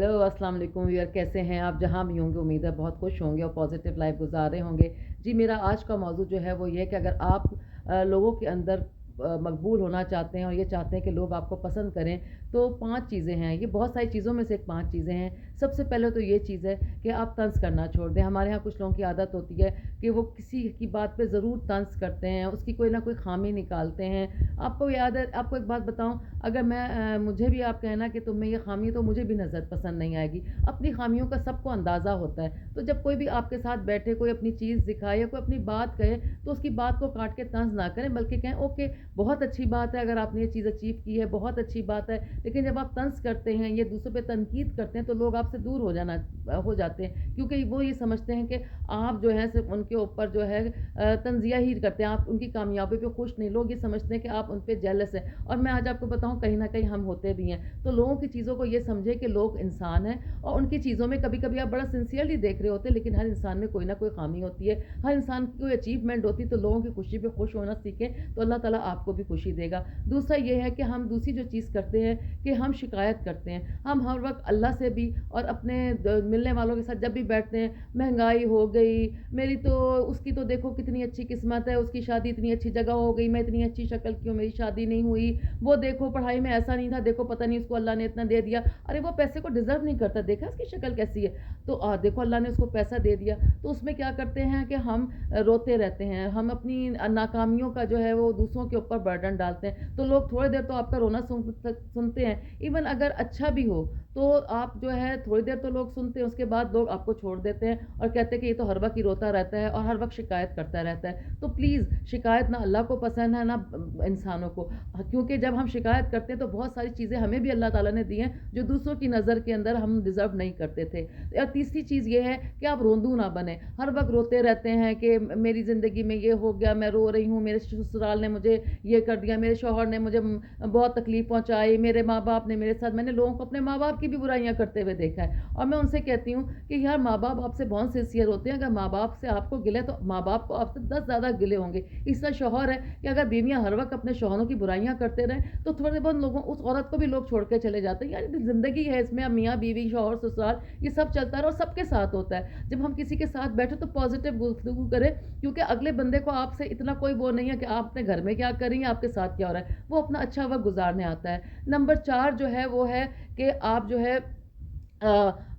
Hello अस्सलाम वालेकुम viewer, कैसे हैं आप? जहाँ भी होंगे उम्मीद है बहुत खुश होंगे और पॉजिटिव लाइफ गुजार रहे होंगे। जी, मेरा आज का मौजू जो है वो ये है कि अगर आप लोगों के अंदर मकबूल होना चाहते हैं और ये चाहते हैं कि लोग आपको पसंद करें, तो 5 चीज़ें हैं। ये बहुत सारी चीज़ों में से एक 5 चीज़ें हैं। सबसे पहले तो ये चीज़ है कि आप तंज़ करना छोड़ दें। हमारे यहाँ कुछ लोगों की आदत होती है कि वो किसी की बात पे ज़रूर तंज़ करते हैं, उसकी कोई ना कोई ख़ामी निकालते हैं। आपको याद है, आपको एक बात बताऊँ, अगर मुझे भी आप कहना कि तुम में ये ख़ामी है तो मुझे भी नज़र पसंद नहीं आएगी। अपनी ख़ामियों का सबको अंदाज़ा होता है। तो जब कोई भी आपके साथ बैठे, कोई अपनी चीज़ दिखाए या कोई अपनी बात कहे, तो उसकी बात को काट के तंज़ ना करें, बल्कि कहें ओके, बहुत अच्छी बात है अगर आपने ये चीज़ अचीव की है, बहुत अच्छी बात है। लेकिन जब आप तंज़ करते हैं, ये दूसरों पे तनकीद करते हैं, तो लोग आपसे दूर हो जाते हैं, क्योंकि वो ये समझते हैं कि आप जो है सिर्फ़ उनके ऊपर जो है तंज़िया ही करते हैं, आप उनकी कामयाबी पे खुश नहीं। लोग ये समझते हैं कि आप उन पे जेलस हैं। और मैं आज आपको बताऊँ, कहीं न कहीं हम होते भी हैं। तो लोगों की चीज़ों को ये समझें कि लोग इंसान हैं और उनकी चीज़ों में कभी-कभी आप बड़ा सिंसियरली देख रहे होते हैं, लेकिन हर इंसान में कोई ना कोई ख़ामी होती है, हर इंसान की कोई अचीवमेंट होती है। तो लोगों की खुशी पे खुश होना सीखें, तो अल्लाह ताला आपको भी खुशी देगा। दूसरा ये है कि हम दूसरी जो चीज़ करते हैं कि हम शिकायत करते हैं। हम हर वक़्त अल्लाह से भी और अपने मिलने वालों के साथ जब भी बैठते हैं, महँगाई हो गई, मेरी तो उसकी तो देखो कितनी अच्छी किस्मत है, उसकी शादी इतनी अच्छी जगह हो गई, मैं इतनी अच्छी शक्ल की हूँ, मेरी शादी नहीं हुई। वो देखो पढ़ाई में ऐसा नहीं था, देखो पता नहीं उसको अल्लाह ने इतना दे दिया। अरे वो पैसे को डिज़र्व नहीं करता, देखा उसकी शक्ल कैसी है? तो देखो अल्लाह ने उसको पैसा दे दिया। तो उसमें क्या करते हैं कि हम रोते रहते हैं, हम अपनी नाकामियों का जो है वो दूसरों के ऊपर बर्डन डालते हैं। तो लोग थोड़ी देर तो आपका रोना सुनते हैं, इवन अगर अच्छा भी हो तो आप जो है थोड़ी देर तो लोग सुनते हैं, उसके बाद लोग आपको छोड़ देते हैं और कहते हैं कि ये तो हर वक्त ही रोता रहता है और हर वक्त शिकायत करता रहता है। तो प्लीज़, शिकायत ना अल्लाह को पसंद है ना इंसानों को। क्योंकि जब हम शिकायत करते हैं तो बहुत सारी चीज़ें हमें भी अल्लाह ताला ने दी हैं जो दूसरों की नज़र के अंदर हम डिज़र्व नहीं करते थे। और तीसरी चीज़ ये है कि आप रोंदू ना बने, हर वक्त रोते रहते हैं कि मेरी ज़िंदगी में ये हो गया, मैं रो रही हूँ, मेरे ससुराल ने मुझे ये कर दिया, मेरे शौहर ने मुझे बहुत तकलीफ़ पहुँचाई, मेरे माँ बाप ने मेरे साथ। मैंने लोगों को अपने माँ बाप की भी बुराइयाँ करते हुए देखा है और मैं उनसे कहती हूँ कि यार, माँ बाप आपसे बहुत सिंसियर होते हैं। अगर माँ बाप से आपको गिले तो माँ बाप को आपसे 10 ज़्यादा गिले होंगे। इसका शौहर है कि अगर बीवियाँ हर वक्त अपने शौहरों की बुराइयाँ करते रहें तो थोड़े बहुत लोगों उस औरत को भी लोग छोड़ के चले जाते हैं। यार, ज़िंदगी है, इसमें अब मियाँ बीवी, शौहर, ससुराल, ये सब चलता है और सबके साथ होता है। जब हम किसी के साथ बैठे तो पॉजिटिव गुफ्तगू करें, क्योंकि अगले बंदे को आपसे इतना कोई वो नहीं है कि आप अपने घर में क्या कर रही हैं, आपके साथ क्या हो रहा है। वो अपना अच्छा वक्त गुजारने आता है। नंबर 4 जो है वो है कि आप जो है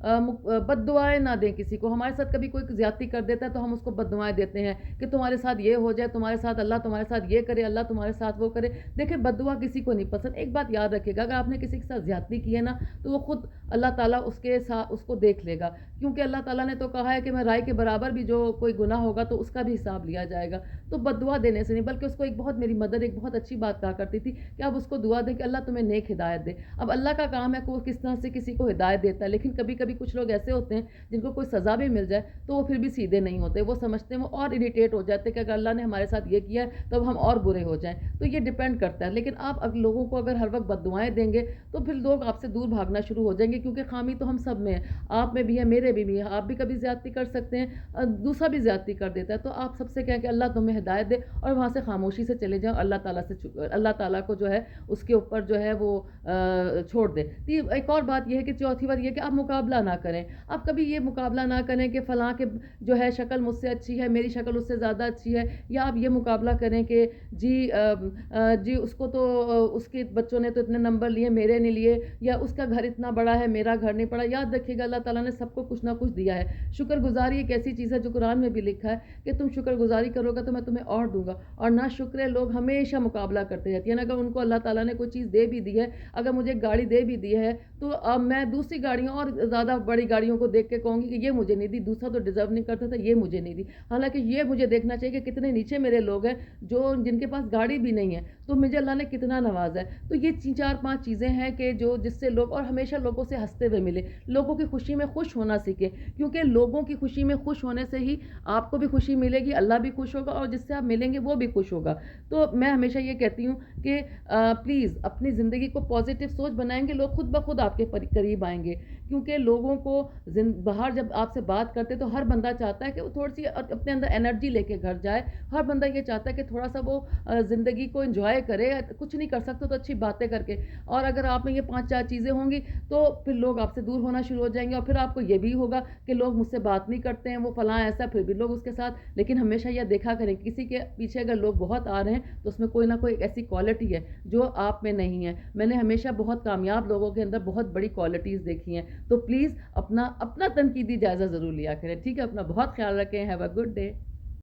बद्दुआएँ ना दें किसी को। हमारे साथ कभी कोई ज़्यादती कर देता है तो हम उसको बद्दुआएँ देते हैं कि तुम्हारे साथ ये हो जाए, तुम्हारे साथ अल्लाह तुम्हारे साथ ये करे, अल्लाह तुम्हारे साथ वो करे। देखिए, बद्दुआ किसी को नहीं पसंद। एक बात याद रखिएगा, अगर आपने किसी के साथ ज़्यादती की है ना, तो वो खुद अल्लाह ताला उसके साथ उसको देख लेगा। क्योंकि अल्लाह ताला ने तो कहा है कि मैं राई के बराबर भी जो कोई गुनाह होगा तो उसका भी हिसाब लिया जाएगा। तो बद्दुआ देने से नहीं, बल्कि उसको एक बहुत, मेरी मदर एक बहुत अच्छी बात कहा करती थी कि आप उसको दुआ दें कि अल्लाह तुम्हें नेक हिदायत दे। अब अल्लाह का काम है कि वो किस तरह से किसी को हिदायत देता है, लेकिन कभी-कभी कुछ लोग ऐसे होते हैं जिनको कोई सज़ा भी मिल जाए तो वो फिर भी सीधे नहीं होते। वो समझते हैं, वो और इरिटेट हो जाते हैं कि अगर अल्लाह ने हमारे साथ ये किया है तो अब हम और बुरे हो जाएँ। तो ये डिपेंड करता है। लेकिन आप लोगों को अगर हर वक़्त बद्दुआएँ देंगे तो फिर लोग आपसे दूर भागना शुरू हो जाएँगे, क्योंकि ख़ामी तो हम सब में है। आप में भी है, मेरे भी है। आप भी कभी ज़्यादती कर सकते हैं, दूसरा भी ज़्यादती कर देता है। तो आप सबसे कहें कि अल्लाह तुम्हें हिदायत दे और वहाँ से ख़ामोशी से चले जाओ। अल्लाह ताला को जो है उसके ऊपर जो है वो छोड़ दें। एक और बात ये है कि चौथी बात ये है कि आप मुकाबला ना करें। आप कभी ये मुकाबला ना करें कि फ़लाँ के जो है शक्ल मुझसे अच्छी है, मेरी शक्ल उससे ज़्यादा अच्छी है। या आप ये मुकाबला करें कि जी उसको तो उसके बच्चों ने तो इतने नंबर लिए, मेरे नहीं लिए, या उसका घर इतना बड़ा है, मेरा घर नहीं पड़ा। याद रखिएगा, अल्लाह ताला ने सबको कुछ ना कुछ दिया है। शुक्रगुज़ारी एक ऐसी चीज़ है जो कुरान में भी लिखा है कि तुम शुक्रगुज़ारी करोगे तो मैं तुम्हें और दूँगा। और नाशुक्रे लोग हमेशा मुकाबला करते रहते हैं। अगर उनको अल्लाह ताला ने कोई चीज़ दे भी दी है, अगर मुझे गाड़ी दे भी दी है, तो अब मैं दूसरी गाड़ियों और ज़्यादा बड़ी गाड़ियों को देख के कहूँगी कि ये मुझे नहीं दी, दूसरा तो डिज़र्व नहीं करता था, ये मुझे नहीं दी। हालाँकि ये मुझे देखना चाहिए कि कितने नीचे मेरे लोग हैं जो जिनके पास गाड़ी भी नहीं है, तो मुझे अल्लाह ने कितना नवाज़ा है। तो ये 4-5 चीज़ें हैं कि जो जिससे लोग, और हमेशा लोगों से हँसते हुए मिले, लोगों की खुशी में खुश होना सीखें, क्योंकि लोगों की खुशी में खुश होने से ही आपको भी खुशी मिलेगी, अल्लाह भी खुश होगा और जिससे आप मिलेंगे वो भी खुश होगा। तो मैं हमेशा ये कहती हूँ कि प्लीज़ अपनी ज़िंदगी को पॉज़िटिव सोच बनाएँगे, लोग खुद ब खुद आपके करीब आएँगे। کیونکہ لوگوں کو باہر جب آپ سے بات کرتے تو ہر بندہ چاہتا ہے کہ وہ تھوڑی سی اپنے اندر انرجی لے کے گھر جائے. ہر بندہ یہ چاہتا ہے کہ تھوڑا سا وہ زندگی کو انجوائے کرے. کچھ نہیں کر سکتے تو اچھی باتیں کر کے. اور اگر آپ میں یہ 5-4 چیزیں ہوں گی تو پھر لوگ آپ سے دور ہونا شروع ہو جائیں گے, اور پھر آپ کو یہ بھی ہوگا کہ لوگ مجھ سے بات نہیں کرتے ہیں, وہ فلاں ایسا, پھر بھی لوگ اس کے ساتھ. لیکن ہمیشہ یہ دیکھا کریں کسی کے پیچھے اگر لوگ بہت آ رہے ہیں تو اس میں کوئی نہ کوئی ایسی کوالٹی ہے جو آپ میں نہیں ہے. میں نے ہمیشہ بہت کامیاب لوگوں کے اندر بہت بڑی کوالٹیز دیکھی ہیں. تو پلیز اپنا تنقیدی جائزہ ضرور لیا کریں, ٹھیک ہے؟ اپنا بہت خیال رکھیں. Have a good day.